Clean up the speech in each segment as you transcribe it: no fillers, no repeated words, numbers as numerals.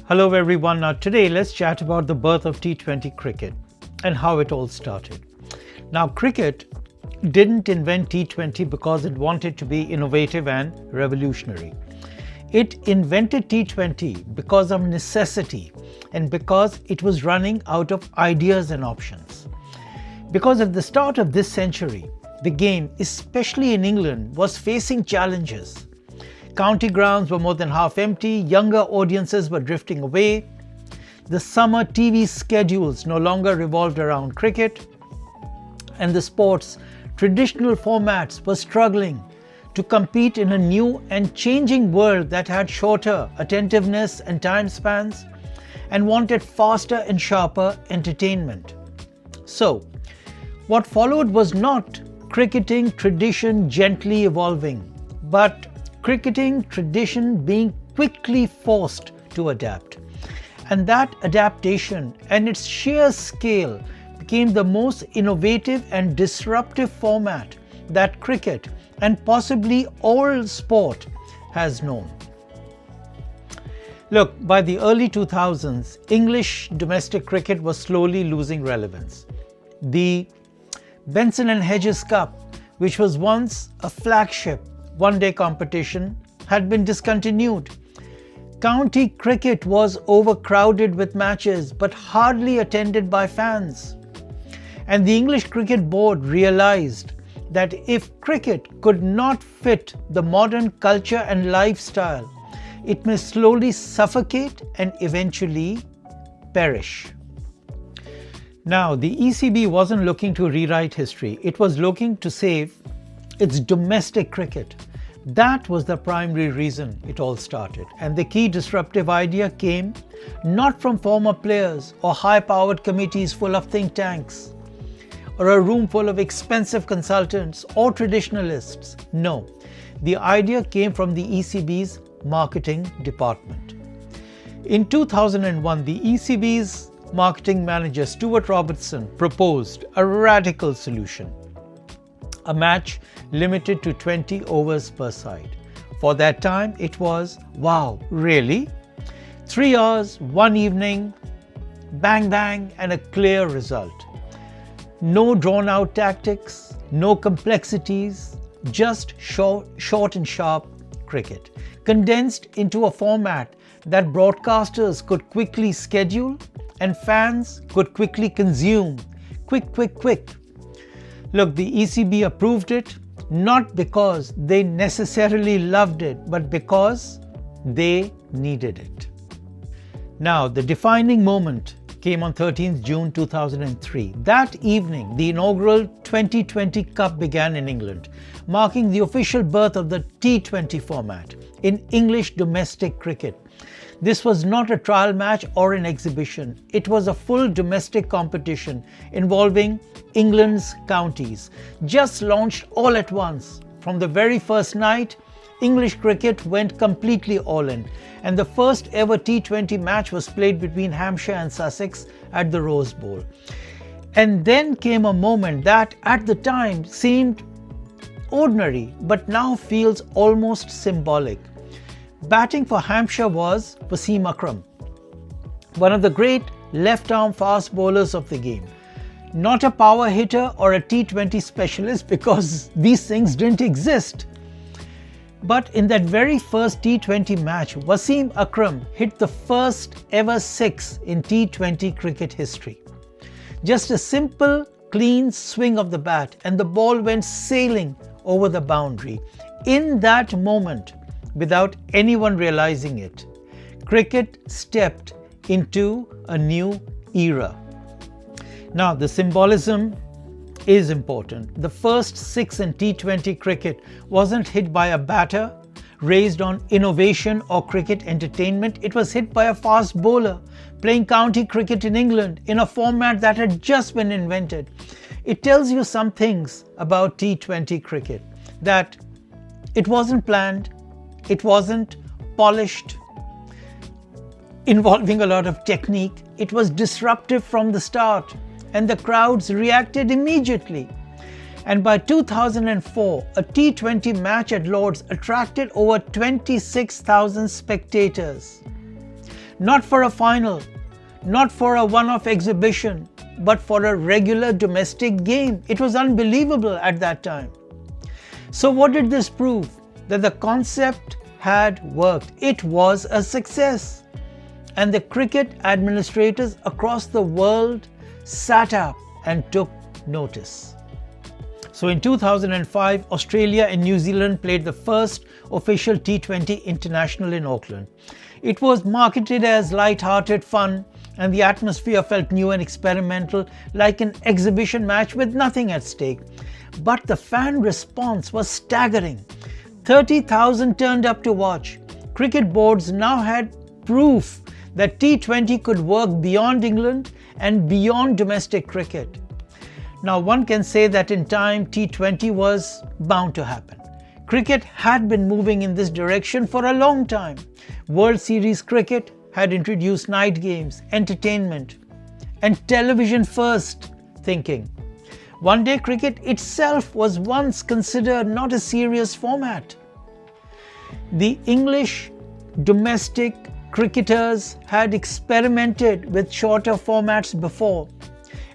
Hello everyone. Now today let's chat about the birth of T20 cricket and how it all started. Now cricket didn't invent T20 because it wanted to be innovative and revolutionary. It invented T20 because of necessity and because it was running out of ideas and options. Because at the start of this century, the game, especially in England, was facing challenges. County grounds were more than half empty, younger audiences were drifting away, the summer TV schedules no longer revolved around cricket, and the sport's traditional formats were struggling to compete in a new and changing world that had shorter attentiveness and time spans and wanted faster and sharper entertainment. So, what followed was not cricketing tradition gently evolving, but cricketing tradition being quickly forced to adapt. And that adaptation and its sheer scale became the most innovative and disruptive format that cricket and possibly all sport has known. Look, by the early 2000s, English domestic cricket was slowly losing relevance. The Benson and Hedges Cup, which was once a flagship one-day competition, had been discontinued. County cricket was overcrowded with matches but hardly attended by fans. And the English Cricket Board realized that if cricket could not fit the modern culture and lifestyle, it may slowly suffocate and eventually perish. Now, the ECB wasn't looking to rewrite history, it was looking to save its domestic cricket. That was the primary reason it all started. And the key disruptive idea came not from former players or high-powered committees full of think tanks or a room full of expensive consultants or traditionalists. No, the idea came from the ECB's marketing department. In 2001, the ECB's marketing manager Stuart Robertson proposed a radical solution. A match limited to 20 overs per side. For that time, it was, wow, really? 3 hours, one evening, bang bang, and a clear result. No drawn out tactics, no complexities, just short and sharp cricket, condensed into a format that broadcasters could quickly schedule and fans could quickly consume. Quick. Look, the ECB approved it not because they necessarily loved it, but because they needed it. Now, the defining moment came on 13th June 2003. That evening, the inaugural 2020 Cup began in England, marking the official birth of the T20 format in English domestic cricket. This was not a trial match or an exhibition. It was a full domestic competition involving England's counties, just launched all at once. From the very first night, English cricket went completely all in, and the first ever T20 match was played between Hampshire and Sussex at the Rose Bowl. And then came a moment that at the time seemed ordinary, but now feels almost symbolic. Batting for Hampshire was Wasim Akram, one of the great left-arm fast bowlers of the game. Not a power hitter or a T20 specialist because these things didn't exist. But in that very first T20 match, Wasim Akram hit the first ever six in T20 cricket history. Just a simple, clean swing of the bat and the ball went sailing over the boundary. In that moment, without anyone realizing it, cricket stepped into a new era. Now, the symbolism is important. The first six in T20 cricket wasn't hit by a batter raised on innovation or cricket entertainment. It was hit by a fast bowler playing county cricket in England in a format that had just been invented. It tells you some things about T20 cricket, that it wasn't planned, it wasn't polished, involving a lot of technique. It was disruptive from the start, and the crowds reacted immediately. And by 2004, a T20 match at Lord's attracted over 26,000 spectators. Not for a final, not for a one-off exhibition, but for a regular domestic game. It was unbelievable at that time. So what did this prove? That the concept had worked. It was a success. And the cricket administrators across the world sat up and took notice. So in 2005, Australia and New Zealand played the first official T20 international in Auckland. It was marketed as light-hearted fun, and the atmosphere felt new and experimental, like an exhibition match with nothing at stake. But the fan response was staggering. 30,000 turned up to watch. Cricket boards now had proof that T20 could work beyond England and beyond domestic cricket. Now, one can say that in time T20 was bound to happen. Cricket had been moving in this direction for a long time. World Series cricket had introduced night games, entertainment, and television-first thinking. One-day cricket itself was once considered not a serious format. The English domestic cricketers had experimented with shorter formats before,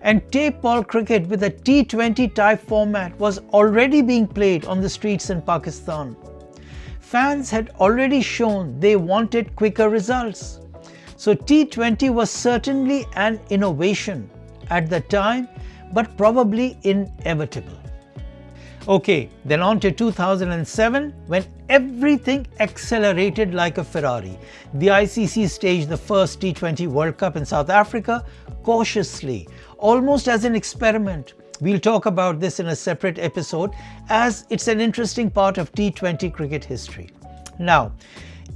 and tape ball cricket with a T20 type format was already being played on the streets in Pakistan. Fans had already shown they wanted quicker results. So T20 was certainly an innovation at the time, but probably inevitable. Okay, then on to 2007, when everything accelerated like a Ferrari. The ICC staged the first T20 World Cup in South Africa cautiously, almost as an experiment. We'll talk about this in a separate episode, as it's an interesting part of T20 cricket history. Now,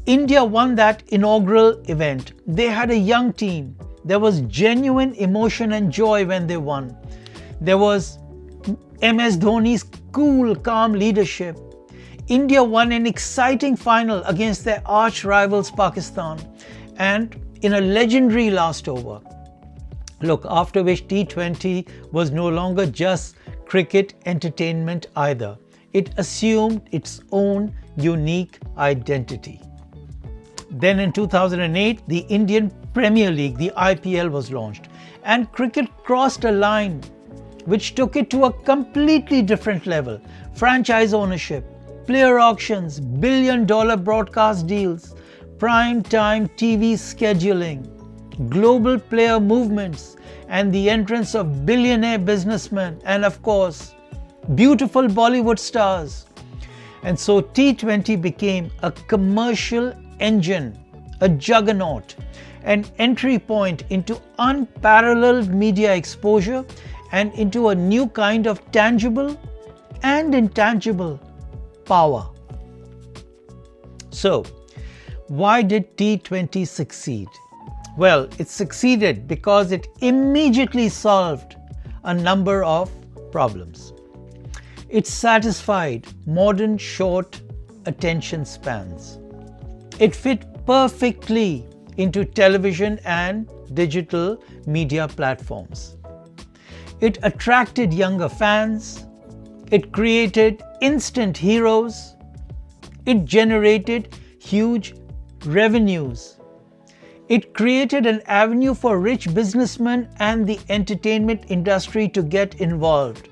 India won that inaugural event. They had a young team. There was genuine emotion and joy when they won. There was MS Dhoni's cool, calm leadership. India won an exciting final against their arch rivals Pakistan, and in a legendary last over. Look, after which T20 was no longer just cricket entertainment either. It assumed its own unique identity. Then in 2008, the Indian Premier League, the IPL, was launched, and cricket crossed a line which took it to a completely different level. Franchise ownership, player auctions, billion-dollar broadcast deals, prime-time TV scheduling, global player movements, and the entrance of billionaire businessmen, and of course, beautiful Bollywood stars. And so T20 became a commercial engine, a juggernaut, an entry point into unparalleled media exposure and into a new kind of tangible and intangible power. So, why did T20 succeed? Well, it succeeded because it immediately solved a number of problems. It satisfied modern short attention spans. It fit perfectly into television and digital media platforms. It attracted younger fans. It created instant heroes. It generated huge revenues. It created an avenue for rich businessmen and the entertainment industry to get involved.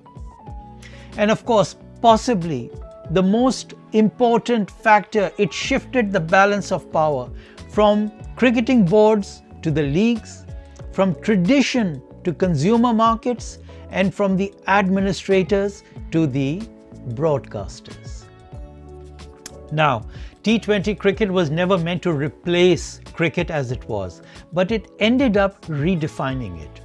And of course, possibly the most important factor, it shifted the balance of power from cricketing boards to the leagues, from tradition to consumer markets, and from the administrators to the broadcasters. Now, T20 cricket was never meant to replace cricket as it was, but it ended up redefining it.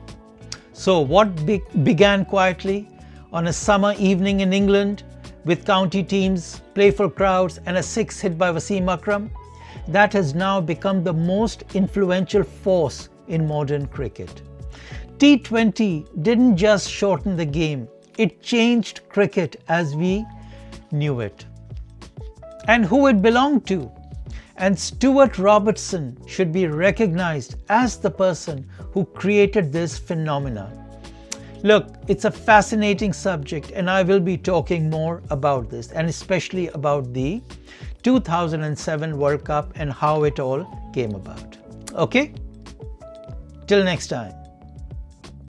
So what began quietly on a summer evening in England with county teams, playful crowds, and a six hit by Wasim Akram, that has now become the most influential force in modern cricket. T20 didn't just shorten the game, it changed cricket as we knew it. And who it belonged to. And Stuart Robertson should be recognized as the person who created this phenomena. Look, it's a fascinating subject, and I will be talking more about this, and especially about the 2007 World Cup and how it all came about. Okay? Till next time.